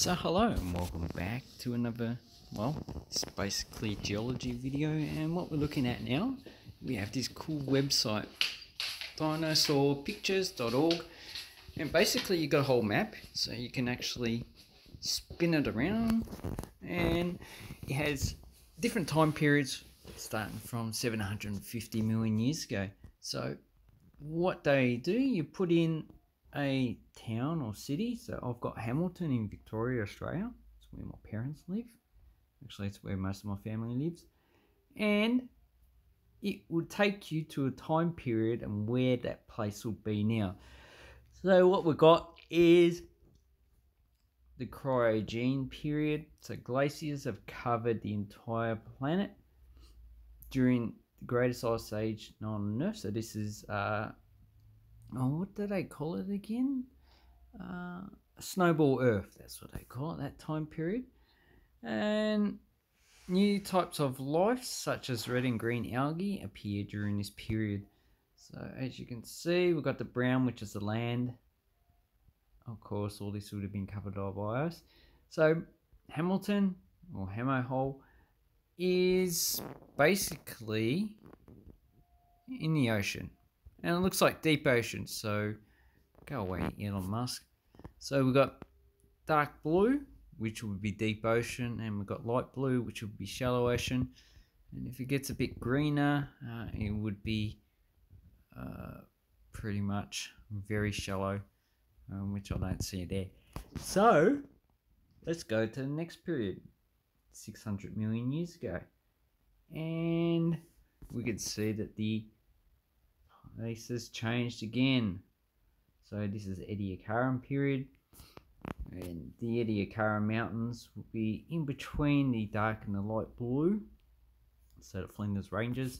So hello and welcome back to another, it's basically a geology video, and what we're looking at now, we have this cool website, dinosaurpictures.org, and basically you got a whole map, so you can actually spin it around, and it has different time periods starting from 750 million years ago. So what they do, you put in a town or city. So I've got Hamilton in Victoria, Australia. It's where my parents live. Actually, it's where most of my family lives. And it would take you to a time period and where that place will be now. So what we've got is the Cryogene period. So glaciers have covered the entire planet during the greatest ice age known on Earth. So this is what do they call it again? Snowball Earth, that's what they call it, that time period. And new types of life, such as red and green algae, appear during this period. So as you can see, we've got the brown, which is the land. Of course, all this would have been covered by us. So Hamilton, or Hamo Hole, is basically in the ocean. And it looks like deep ocean, so go away, Elon Musk. So we've got dark blue, which would be deep ocean, and we've got light blue, which would be shallow ocean. And if it gets a bit greener, it would be pretty much very shallow, which I don't see there. So let's go to the next period, 600 million years ago. And we can see that the places changed again. So this is Ediacaran period, and the Ediacaran mountains will be in between the dark and the light blue, so the Flinders Ranges.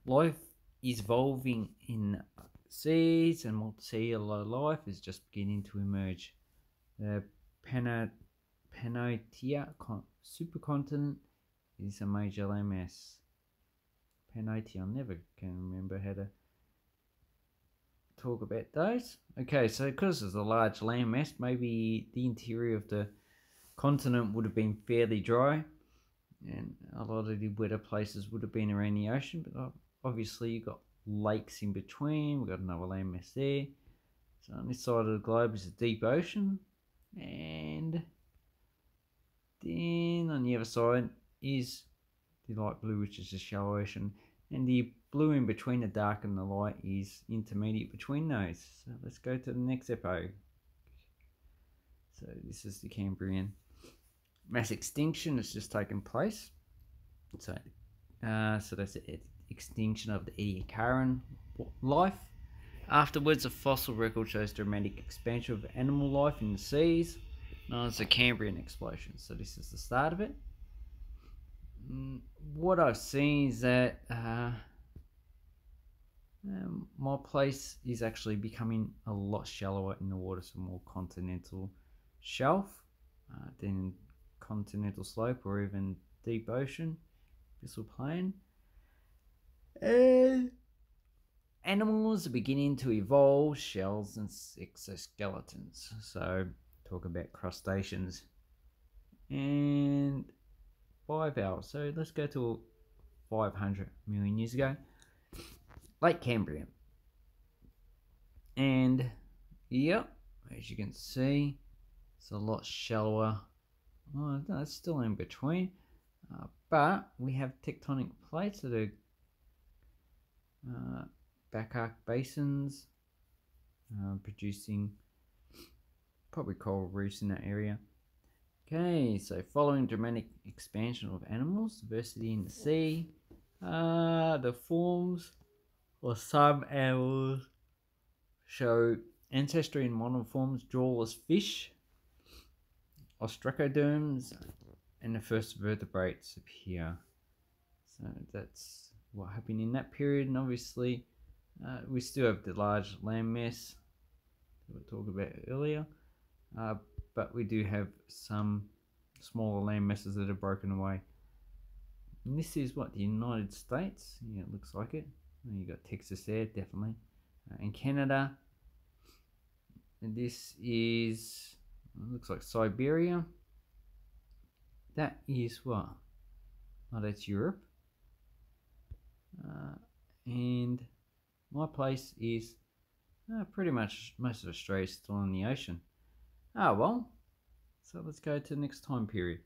Life is evolving in seas, and multicellular life is just beginning to emerge. The Pannotia supercontinent is a major landmass. Pannotia, I never can remember how to talk about those. Okay, so because it's a large landmass, maybe the interior of the continent would have been fairly dry, and a lot of the wetter places would have been around the ocean, but obviously you've got lakes in between. We've got another landmass there. So on this side of the globe is a deep ocean, and then on the other side is the light blue, which is the shallow ocean, and the blue in between the dark and the light is intermediate between those. So let's go to the next epoch. So this is the Cambrian. Mass extinction has just taken place. So that's the extinction of the Ediacaran life. Afterwards, a fossil record shows dramatic expansion of animal life in the seas, known as the Cambrian explosion. So this is the start of it. What I've seen is that my place is actually becoming a lot shallower in the water, so more continental shelf than continental slope or even deep ocean, abyssal plain. And animals are beginning to evolve shells and exoskeletons. So talk about crustaceans and bivalves. So let's go to 500 million years ago, late Cambrian. And yep, as you can see, it's a lot shallower. Oh, no, it's still in between, but we have tectonic plates that are back arc basins producing probably coral reefs in that area. Okay, so following dramatic expansion of animals, diversity in the sea, the forms or some animals show ancestry in modern forms: jawless fish, ostracoderms, and the first vertebrates appear. So that's what happened in that period, and obviously we still have the large landmass that we talked about earlier, but we do have some smaller land masses that are broken away. And this is what, the United States? Yeah, it looks like it. And you got Texas there, definitely. And Canada. And this is It looks like Siberia. That is what? Oh, that's Europe. And my place is pretty much most of Australia is still in the ocean. Ah, well. So let's go to the next time period.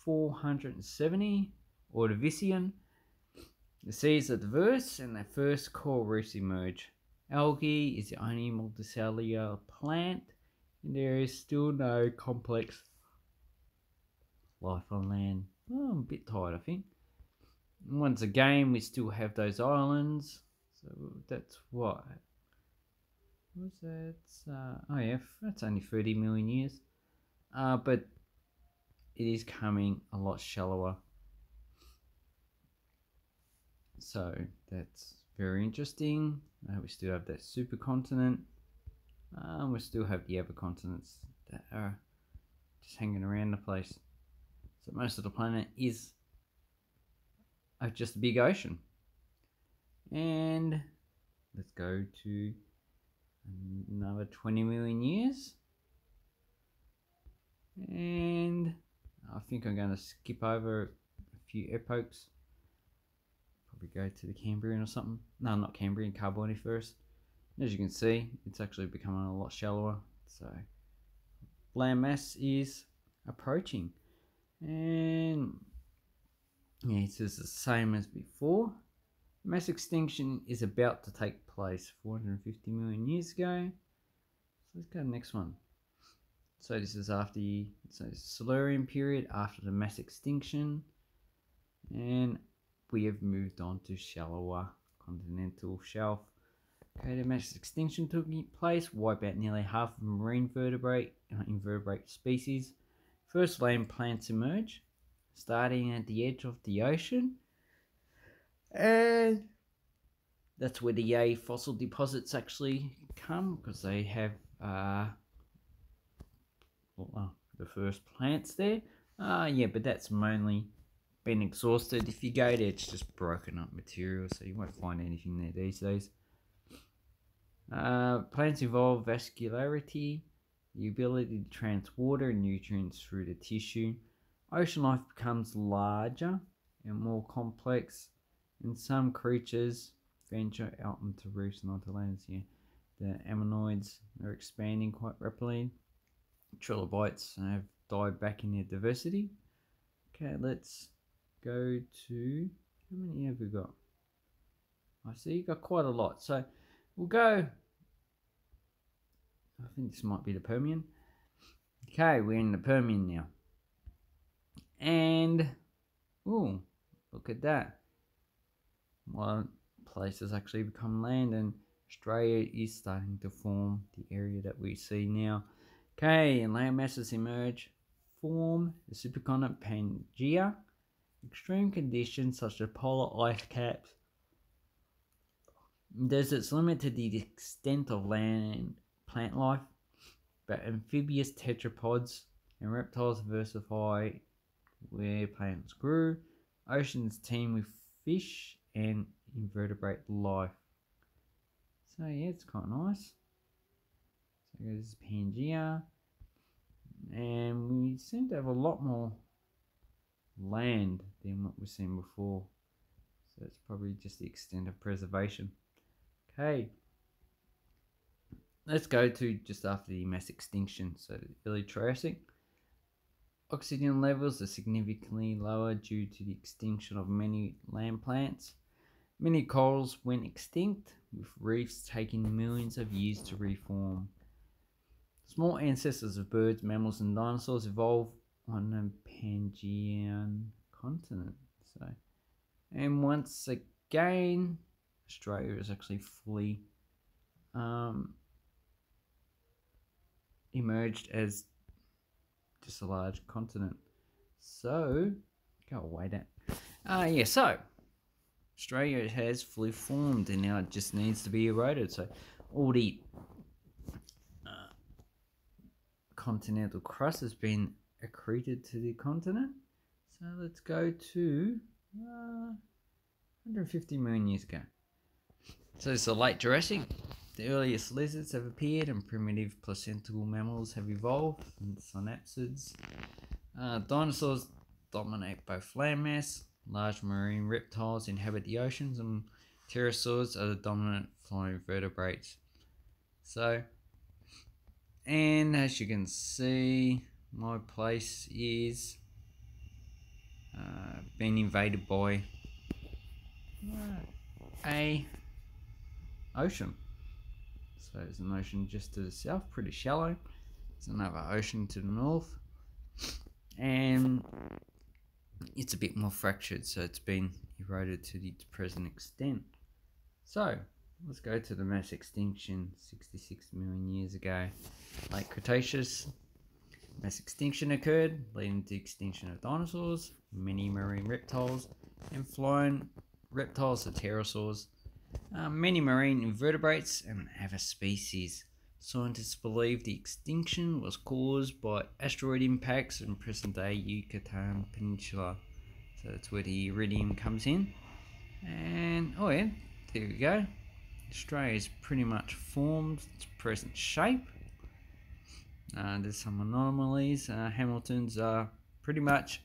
470, Ordovician. The seas are diverse and the first coral reefs emerge. Algae is the only multicellular plant, and there is still no complex life on land. Oh, I'm a bit tired, I think. And once again, we still have those islands. So that's what? What's that? Oh yeah, that's only 30 million years. But it is coming a lot shallower. So that's very interesting. We still have that supercontinent. We still have the other continents that are just hanging around the place. So most of the planet is just a big ocean. And let's go to another 20 million years. And I think I'm going to skip over a few epochs. Probably go to the Cambrian or something. No, not Cambrian, Carboniferous. As you can see, it's actually becoming a lot shallower. So land mass is approaching. And yeah, it's just the same as before. Mass extinction is about to take place 450 million years ago. So let's go to the next one. So this is after the Silurian period, after the mass extinction. And we have moved on to shallower continental shelf. Okay, the mass extinction took place, wiped out nearly half of marine invertebrate species. First land plants emerge, starting at the edge of the ocean. And that's where the Yei fossil deposits actually come, because they have the first plants there. Yeah, but that's mainly been exhausted. If you go there, it's just broken up material, so you won't find anything there these days. Plants evolve vascularity, the ability to transfer water and nutrients through the tissue. Ocean life becomes larger and more complex, and some creatures venture out into reefs and onto land. Yeah, the ammonoids are expanding quite rapidly. Trilobites have died back in their diversity. Okay, let's go to, how many have we got? I see you got quite a lot. So we'll go, I think this might be the Permian. Okay, we're in the Permian now. And, oh, look at that. One place has actually become land, and Australia is starting to form the area that we see now. Okay, and land masses emerge, form the supercontinent Pangaea. Extreme conditions such as polar ice caps, deserts limit the extent of land plant life, but amphibious tetrapods and reptiles diversify where plants grew. Oceans teem with fish and invertebrate life. So yeah, it's quite nice. So this is Pangaea, and we seem to have a lot more land than what we've seen before. So it's probably just the extent of preservation. Okay, let's go to just after the mass extinction, so the early Triassic. Oxygen levels are significantly lower due to the extinction of many land plants. Many corals went extinct, with reefs taking millions of years to reform. Small ancestors of birds, mammals, and dinosaurs evolved on the Pangaean continent. So, and once again, Australia is actually fully emerged as just a large continent. So, go away that. Yeah, so Australia has fully formed, and now it just needs to be eroded. So all the continental crust has been accreted to the continent. So let's go to 150 million years ago. So it's the late Jurassic. The earliest lizards have appeared and primitive placental mammals have evolved, and synapsids. Dinosaurs dominate both landmass. Large marine reptiles inhabit the oceans, and pterosaurs are the dominant flying vertebrates. So, and as you can see, my place is being invaded by a ocean. So there's an ocean just to the south, pretty shallow. There's another ocean to the north, and it's a bit more fractured, so it's been eroded to the present extent. So let's go to the mass extinction 66 million years ago. Late Cretaceous. Mass extinction occurred, leading to the extinction of dinosaurs, many marine reptiles, and flying reptiles, the pterosaurs, many marine invertebrates, and other species. Scientists believe the extinction was caused by asteroid impacts in present-day Yucatan Peninsula. So that's where the iridium comes in. And, oh yeah, there we go. Australia is pretty much formed its present shape. There's some anomalies. Hamilton's are pretty much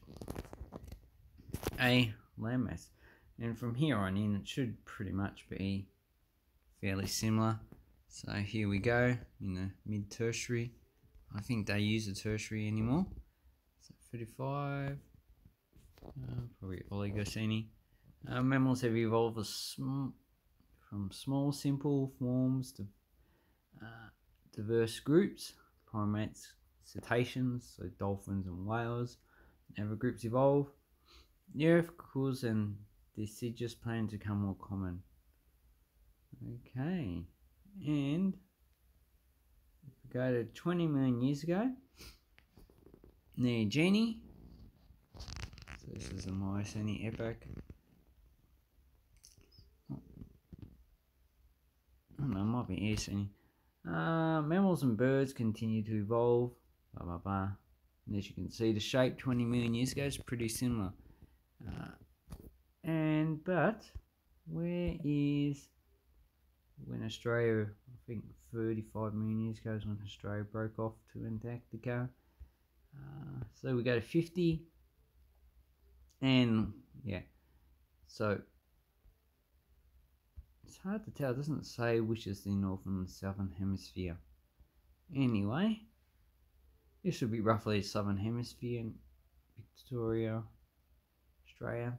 a landmass, and from here on in it should pretty much be fairly similar. So here we go in the mid-tertiary. I think they use the tertiary anymore. So 35, probably Oligocene. Mammals have evolved from small simple forms to diverse groups. Primates, cetaceans, so dolphins and whales. Other groups evolve. Eurythmials and deciduous plants become more common. Okay, and if we go to 20 million years ago, Neogene. So this is a Miocene epoch. Oh no, it might be Eocene. Mammals and birds continue to evolve, blah blah blah. And as you can see, the shape 20 million years ago is pretty similar. But where is when Australia? I think 35 million years ago is when Australia broke off to Antarctica. So we go to 50, and yeah, so it's hard to tell. It doesn't say which is the northern and southern hemisphere. Anyway, this should be roughly southern hemisphere. And Victoria, Australia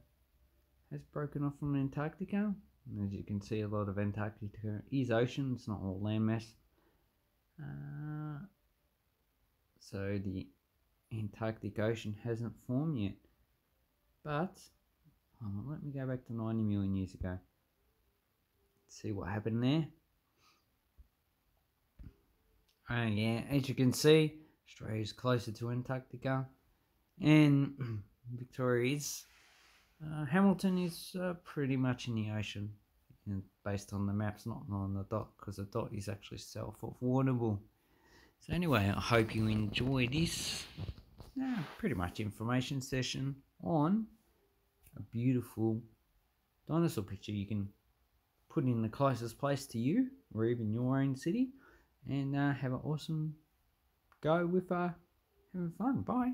has broken off from Antarctica. And as you can see, a lot of Antarctica is ocean. It's not all landmass. So the Antarctic Ocean hasn't formed yet. But let me go back to 90 million years ago. See what happened there. Oh yeah, as you can see, Australia is closer to Antarctica, and Victoria is. Hamilton is pretty much in the ocean, and based on the maps, not on the dot, because the dot is actually self-warnable. So anyway, I hope you enjoy this pretty much information session on a beautiful dinosaur picture. You can put in the closest place to you, or even your own city, and have an awesome go with having fun. Bye.